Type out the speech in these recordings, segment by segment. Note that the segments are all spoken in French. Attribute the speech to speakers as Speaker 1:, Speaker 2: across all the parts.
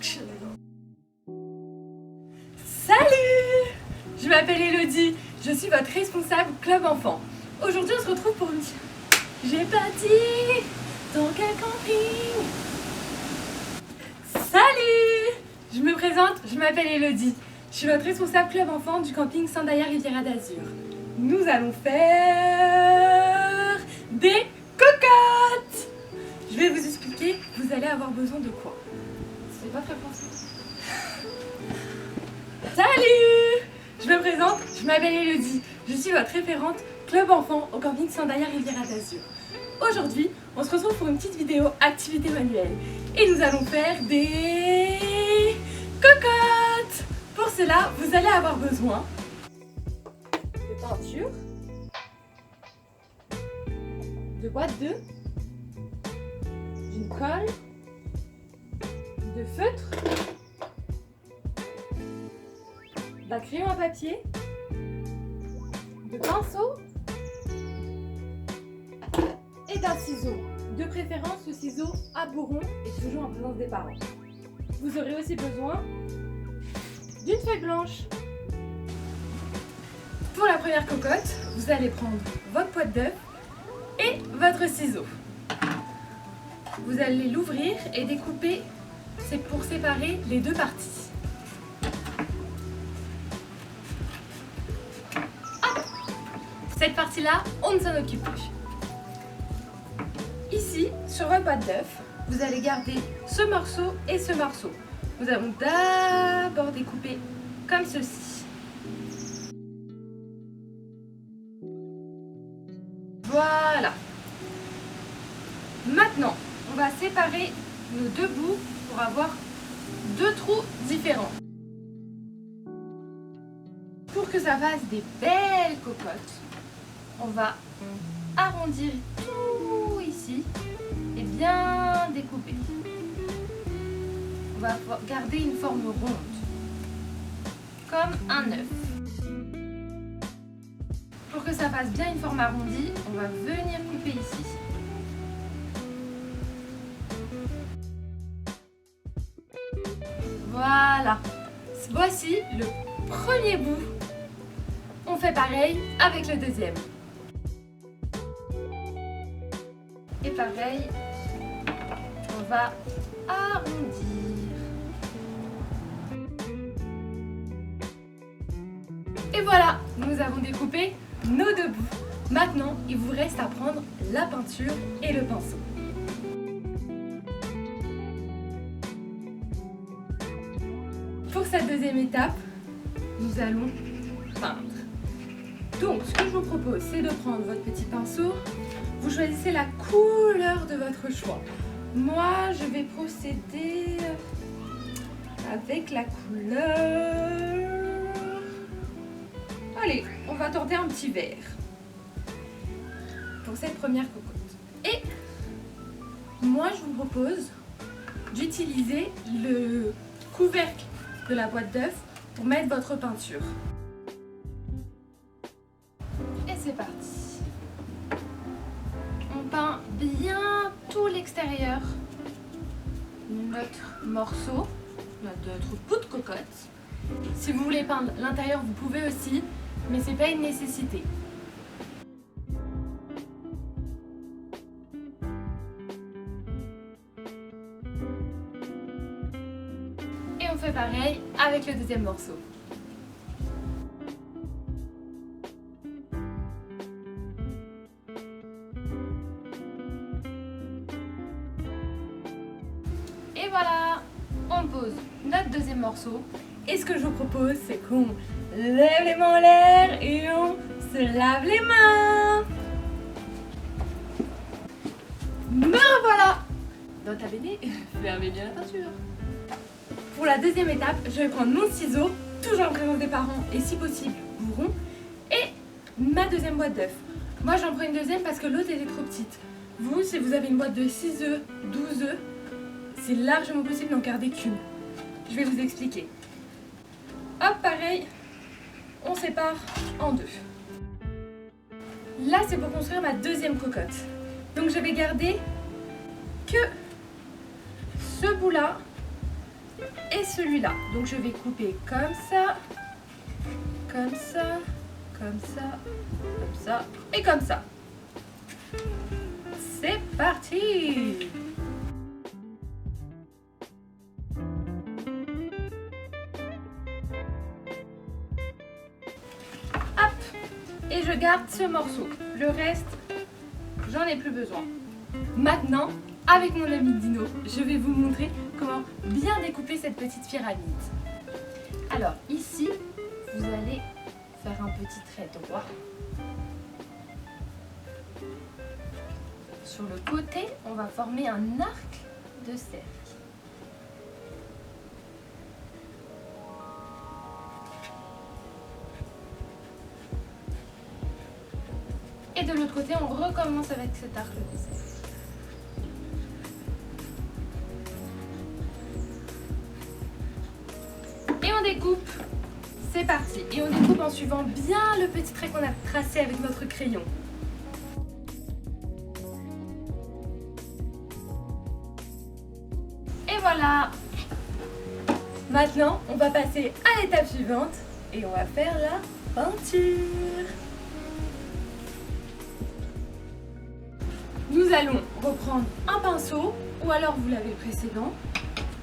Speaker 1: Salut! Je m'appelle Elodie, je suis votre responsable Club Enfant. Aujourd'hui on se retrouve pour une... J'ai parti dans quel camping? Salut! Je me présente, je m'appelle Elodie. Je suis votre responsable Club Enfant du camping Sandaïa Riviera d'Azur. Nous allons faire des cocottes! Je vais vous expliquer, vous allez avoir besoin de quoi? C'est pas très français. Salut! Je me présente, je m'appelle Elodie. Je suis votre référente Club Enfant au camping Sandaïa Riviera d'Azur. Aujourd'hui, on se retrouve pour une petite vidéo activité manuelle. Et nous allons faire des cocottes! Pour cela, vous allez avoir besoin de peinture, de boîte d'œufs, d'une colle, de feutre, d'un crayon à papier, de pinceau et d'un ciseau. De préférence, le ciseau à bourron est toujours en présence des parents. Vous aurez aussi besoin d'une feuille blanche. Pour la première cocotte, vous allez prendre votre boîte d'œufs et votre ciseau. Vous allez l'ouvrir et découper, c'est pour séparer les deux parties. Hop! Cette partie-là, on ne s'en occupe plus. Ici, sur votre boîte d'œufs, vous allez garder ce morceau et ce morceau. Nous allons d'abord découper comme ceci. Voilà. Maintenant, on va séparer nos deux bouts pour avoir deux trous différents. Pour que ça fasse des belles cocottes, on va arrondir tout ici et bien découper. On va garder une forme ronde, comme un œuf. Pour que ça fasse bien une forme arrondie, on va venir couper ici. Voilà. Voici le premier bout. On fait pareil avec le deuxième. Et pareil, on va arrondir. Et voilà, nous avons découpé nos deux bouts. Maintenant, il vous reste à prendre la peinture et le pinceau. Pour cette deuxième étape, nous allons peindre. Donc, ce que je vous propose, c'est de prendre votre petit pinceau. Vous choisissez la couleur de votre choix. Moi, je vais procéder avec la couleur... Allez, on va tenter un petit vert pour cette première cocotte. Et moi, je vous propose d'utiliser le couvercle de la boîte d'œufs pour mettre votre peinture. Et c'est parti. On peint bien tout l'extérieur de notre morceau, notre bout de cocotte. Si vous voulez peindre l'intérieur, vous pouvez aussi, mais c'est pas une nécessité. Et on fait pareil avec le deuxième morceau. Et voilà, on pose notre deuxième morceau. Et ce que je vous propose, c'est qu'on lève les mains en l'air et on se lave les mains. Me revoilà dans ta BD, fermez bien la peinture. Pour la deuxième étape, je vais prendre mon ciseau, toujours en présence des parents et si possible bourron, et ma deuxième boîte d'œufs. Moi j'en prends une deuxième parce que l'autre était trop petite. Vous, si vous avez une boîte de 6 œufs, 12 œufs, c'est largement possible d'en garder qu'une. Je vais vous expliquer. Hop, pareil, on sépare en deux. Là, c'est pour construire ma deuxième cocotte. Donc, je vais garder que ce bout-là et celui-là. Donc je vais couper comme ça, comme ça, comme ça, comme ça et comme ça. C'est parti! Hop! Et je garde ce morceau. Le reste, j'en ai plus besoin. Maintenant, avec mon ami Dino, je vais vous montrer comment bien découper cette petite pyramide. Alors ici, vous allez faire un petit trait droit. Sur le côté, on va former un arc de cercle. Et de l'autre côté, on recommence avec cet arc de cercle. Et on découpe. C'est parti. Et on découpe en suivant bien le petit trait qu'on a tracé avec notre crayon. Et voilà. Maintenant, on va passer à l'étape suivante et on va faire la peinture. Nous allons reprendre un pinceau ou alors vous l'avez précédent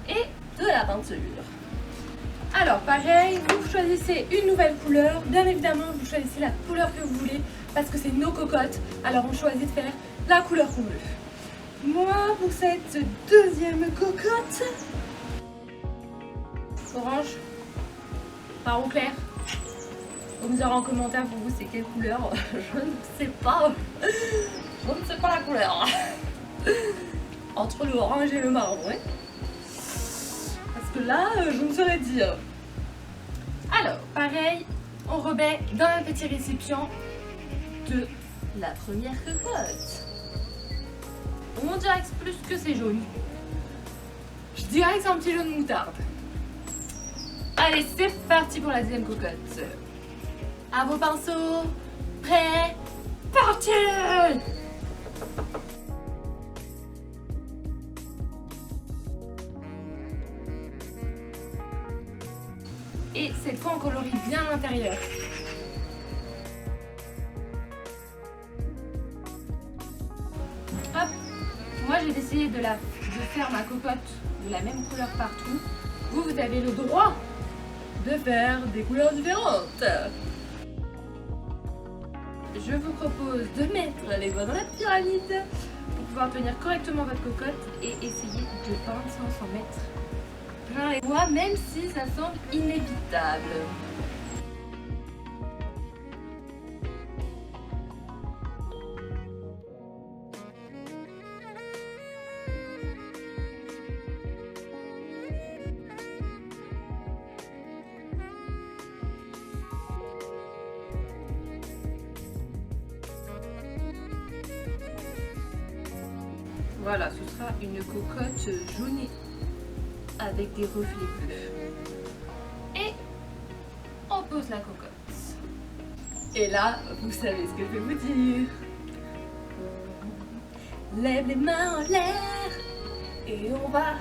Speaker 1: et de la peinture. Alors pareil, vous choisissez une nouvelle couleur. Bien évidemment, vous choisissez la couleur que vous voulez parce que c'est nos cocottes. Alors on choisit de faire la couleur qu'on veut. Moi, pour cette deuxième cocotte, orange, marron clair. Vous me direz en commentaire pour vous c'est quelle couleur. Je ne sais pas. Je ne sais pas la couleur. Entre le orange et le marron, ouais. Parce que là, je ne saurais dire. Alors, pareil, on remet dans un petit récipient de la première cocotte. On dirait que plus que c'est jaune. Je dirais que c'est un petit jaune moutarde. Allez, c'est parti pour la deuxième cocotte. À vos pinceaux. Prêts. Parti! Et cette fois, on colorie bien l'intérieur. Hop! Moi, j'ai décidé de faire ma cocotte de la même couleur partout. Vous avez le droit de faire des couleurs différentes. Je vous propose de mettre les doigts dans la pyramide pour pouvoir tenir correctement votre cocotte et essayer de peindre sans s'en mettre plein les doigts, même si ça semble inévitable. Voilà, ce sera une cocotte jaunée avec des reflets bleus. Et on pose la cocotte. Et là, vous savez ce que je vais vous dire. Lève les mains en l'air et on va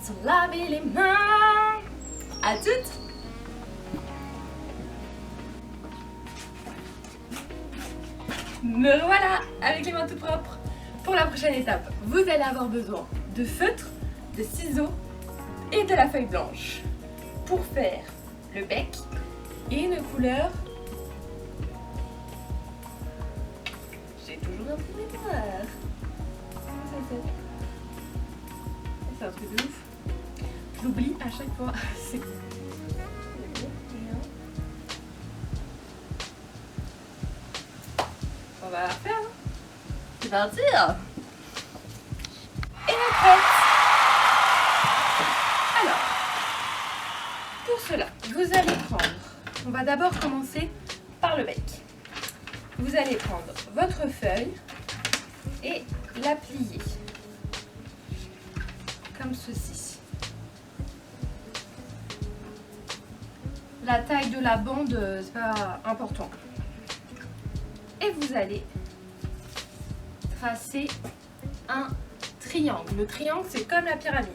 Speaker 1: se laver les mains. À toutes. Me voilà avec les mains tout propres. Pour la prochaine étape, vous allez avoir besoin de feutre, de ciseaux et de la feuille blanche pour faire le bec et une couleur. J'ai toujours un peu mémoire. C'est un truc de ouf. Je l'oublie à chaque fois. On va la faire. C'est parti. Et la tête. Alors, pour cela, vous allez prendre, on va d'abord commencer par le bec. Vous allez prendre votre feuille et la plier, comme ceci. La taille de la bande, c'est pas important. Et vous allez tracer un triangle. Le triangle, c'est comme la pyramide.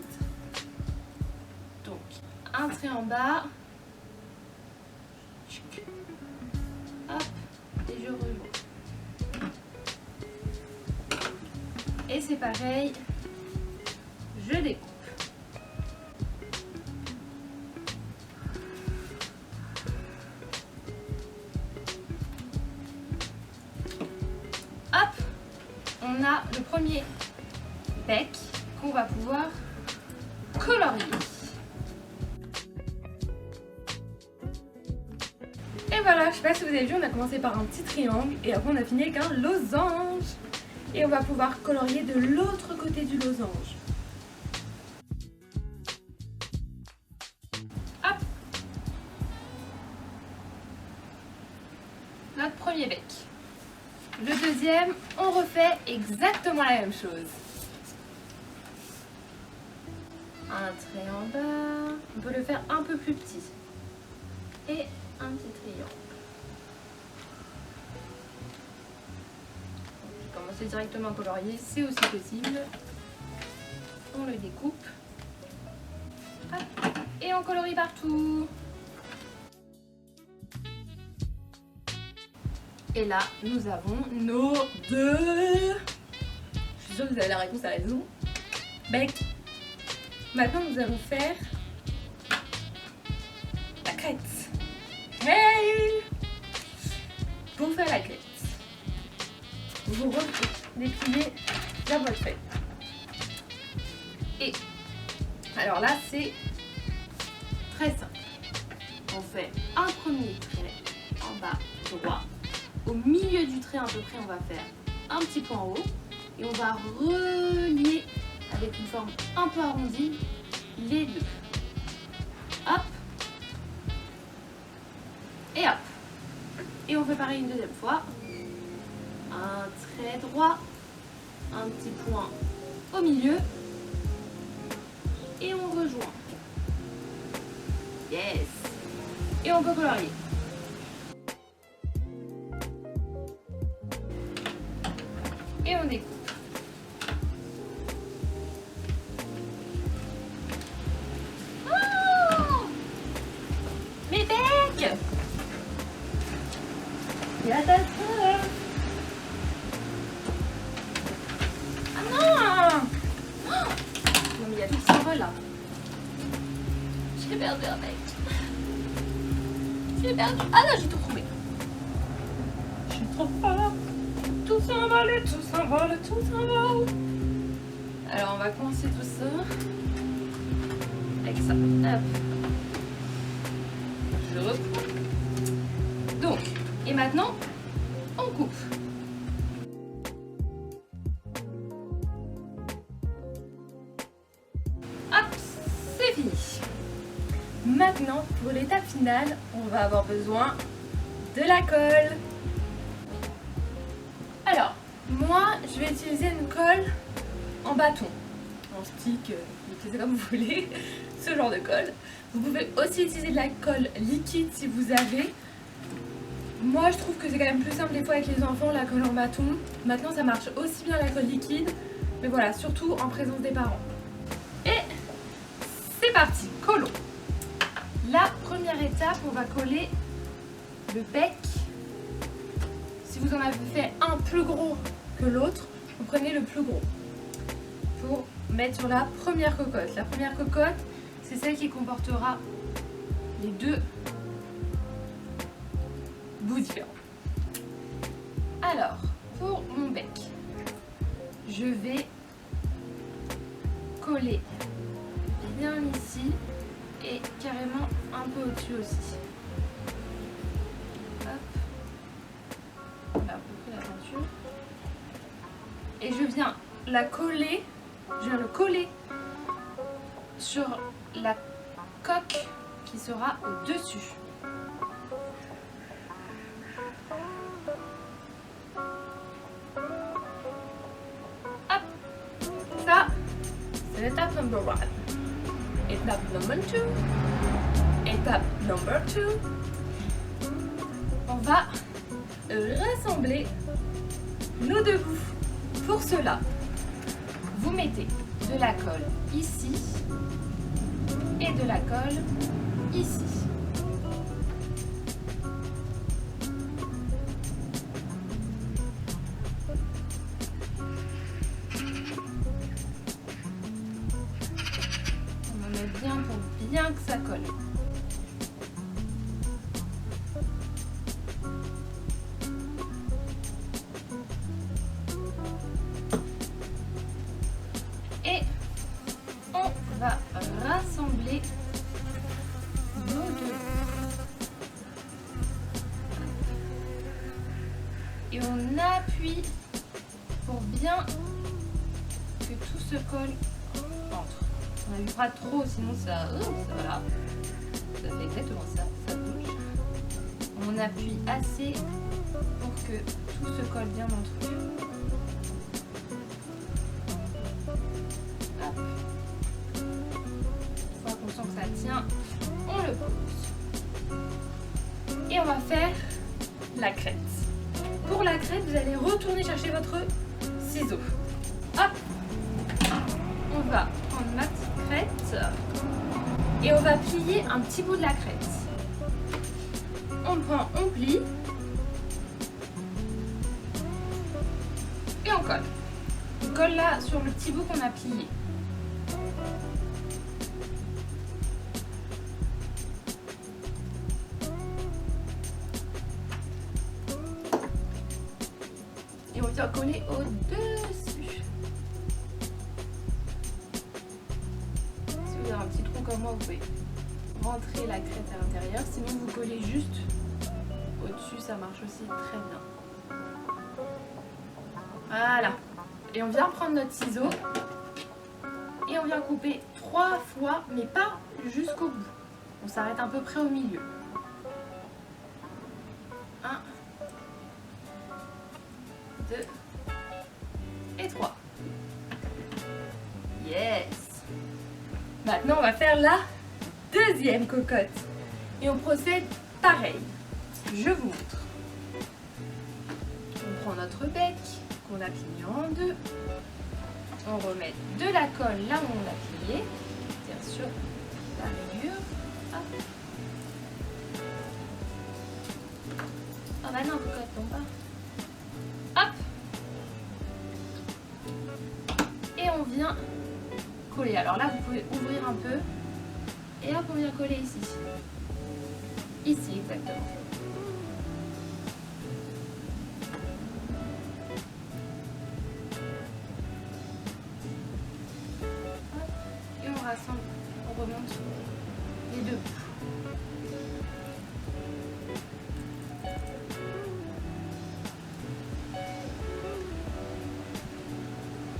Speaker 1: Donc un trait en bas. Hop, et je rejoins. Et c'est pareil, je découpe. Hop, on a le premier bec qu'on va pouvoir colorier. Et voilà, je sais pas si vous avez vu, on a commencé par un petit triangle et après on a fini avec un losange. Et on va pouvoir colorier de l'autre côté du losange. Hop. Notre premier bec. Le deuxième, on refait exactement la même chose. Un trait en bas. On peut le faire un peu plus petit. Et un petit triangle. Commencer directement à colorier, c'est aussi possible. On le découpe. Hop. Et on colorie partout. Et là, nous avons nos deux. Je suis sûre que vous avez la réponse à la maison. Bec. Maintenant, nous allons faire la crête. Hey! Pour faire la crête, vous dépliez la boîte faite. Et alors là, c'est très simple. On fait un premier trait en bas droit. Au milieu du trait à peu près, on va faire un petit point en haut et on va relier avec une forme un peu arrondie les deux. Hop et hop. Et on fait pareil une deuxième fois. Un trait droit, un petit point au milieu et on rejoint. Yes. Et on peut colorier. Et on découpe. Oh, mes becs. Il y a ta sœur. Ah non. Non mais il y a tout qui s'envole là. J'ai perdu un bec. J'ai perdu. Ah non, j'ai tout retrouvé. Je suis trop fort. Tout s'envole, tout s'envole, tout s'envole. Alors on va commencer tout ça avec ça. Hop. Je reprends. Donc, et maintenant, on coupe. Hop, c'est fini. Maintenant, pour l'étape finale, on va avoir besoin de la colle. Alors, moi, je vais utiliser une colle en bâton, en stick, utilisez comme vous voulez, ce genre de colle. Vous pouvez aussi utiliser de la colle liquide si vous avez. Moi, je trouve que c'est quand même plus simple des fois avec les enfants, la colle en bâton. Maintenant, ça marche aussi bien la colle liquide, mais voilà, surtout en présence des parents. Et c'est parti, collons. La première étape, on va coller le bec. Si vous en avez fait un plus gros que l'autre, vous prenez le plus gros pour mettre sur la première cocotte. La première cocotte, c'est celle qui comportera les deux bouts différents. Alors, pour mon bec, je vais coller bien ici et carrément un peu au-dessus aussi. Hop. Là, à peu près la peinture. Et je viens la coller, je viens le coller sur la coque qui sera au-dessus. Hop, ça, c'est l'étape number 1. Étape number 2. Étape number 2. On va rassembler nos deux bouts. Pour cela, vous mettez de la colle ici et de la colle ici. On en met bien pour bien que ça colle. Et on va rassembler nos deux. Et on appuie pour bien que tout se colle entre. On n'appuie pas trop, sinon ça voilà. Ça fait exactement ça, ça bouge. On appuie assez pour que tout se colle bien entre eux. Hop. Une fois qu'on sent que ça tient, on le pose. Et on va faire la crête. Pour la crête, vous allez retourner chercher votre ciseau. Hop. On va prendre ma petite crête et on va plier un petit bout de la crête. On prend, on plie et on colle. On colle là sur le petit bout qu'on a plié. Et on vient coller au-dessus. Si vous avez un petit trou comme moi, vous pouvez rentrer la crête à l'intérieur. Sinon, vous collez juste au-dessus, ça marche aussi très bien. Voilà. Et on vient prendre notre ciseau et on vient couper 3 fois, mais pas jusqu'au bout. On s'arrête à peu près au milieu. 1, 2 et 3. Yes! Maintenant, on va faire la deuxième cocotte. Et on procède pareil. Je vous montre. On prend notre bec qu'on a plié en deux. On remet de la colle là où on l'a plié. Bien sûr, la rayure. Hop. Oh bah non, cocotte, non pas. Hop. Et on vient coller. Alors là, vous pouvez ouvrir un peu. Et hop, on vient coller ici. Ici, exactement. Hop. Et on rassemble, on remonte les deux bouts.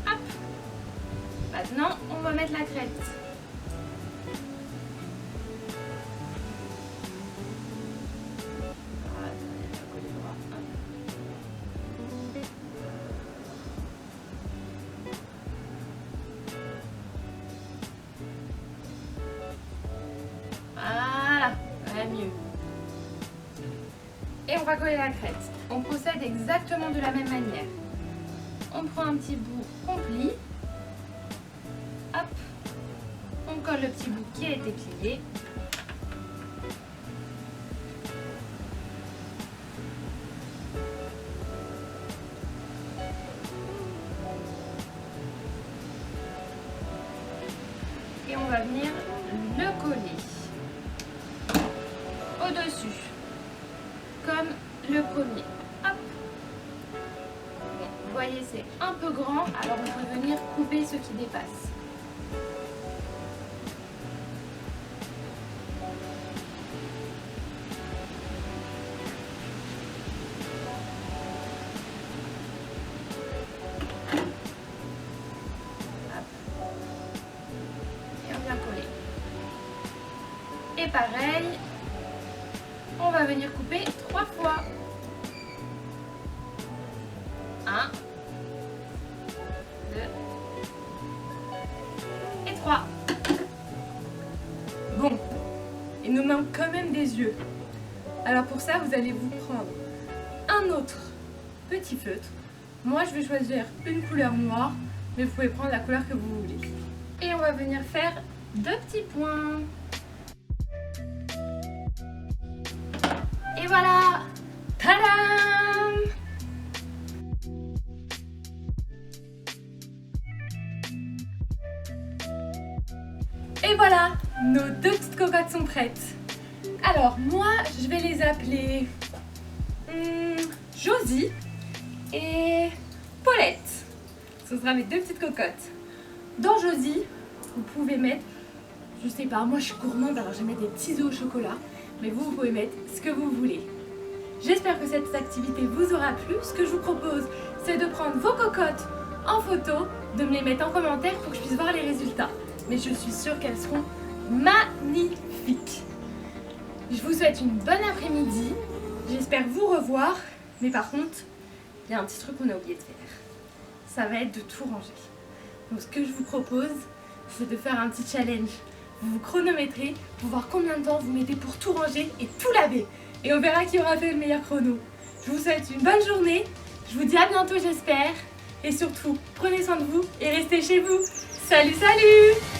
Speaker 1: Hop. Maintenant, on va mettre la crête. Voilà, voilà mieux. Et on va coller la crête. On procède exactement de la même manière. On prend un petit bout qu'on plie. Hop. On colle le petit bout qui a été plié. Et on va venir le coller au-dessus, comme le premier. Hop. Bon, vous voyez, c'est un peu grand, alors on peut venir couper ce qui dépasse. Et pareil, on va venir couper 3 fois. 1, 2 et 3. Bon, il nous manque quand même des yeux. Alors pour ça, vous allez vous prendre un autre petit feutre. Moi, je vais choisir une couleur noire, mais vous pouvez prendre la couleur que vous voulez. Et on va venir faire 2 petits points. Et voilà! Tadam! Et voilà, nos 2 petites cocottes sont prêtes. Alors moi, je vais les appeler Josie et Paulette. Ce sera mes 2 petites cocottes. Dans Josie, vous pouvez mettre, je sais pas, moi je suis gourmande, alors je vais mettre des petits œufs au chocolat. Mais vous pouvez mettre ce que vous voulez. J'espère que cette activité vous aura plu. Ce que je vous propose, c'est de prendre vos cocottes en photo, de me les mettre en commentaire pour que je puisse voir les résultats. Mais je suis sûre qu'elles seront magnifiques. Je vous souhaite une bonne après-midi. J'espère vous revoir. Mais par contre, il y a un petit truc qu'on a oublié de faire. Ça va être de tout ranger. Donc ce que je vous propose, c'est de faire un petit challenge. Vous vous chronométrez pour voir combien de temps vous mettez pour tout ranger et tout laver. Et on verra qui aura fait le meilleur chrono. Je vous souhaite une bonne journée. Je vous dis à bientôt, j'espère. Et surtout, prenez soin de vous et restez chez vous. Salut, salut!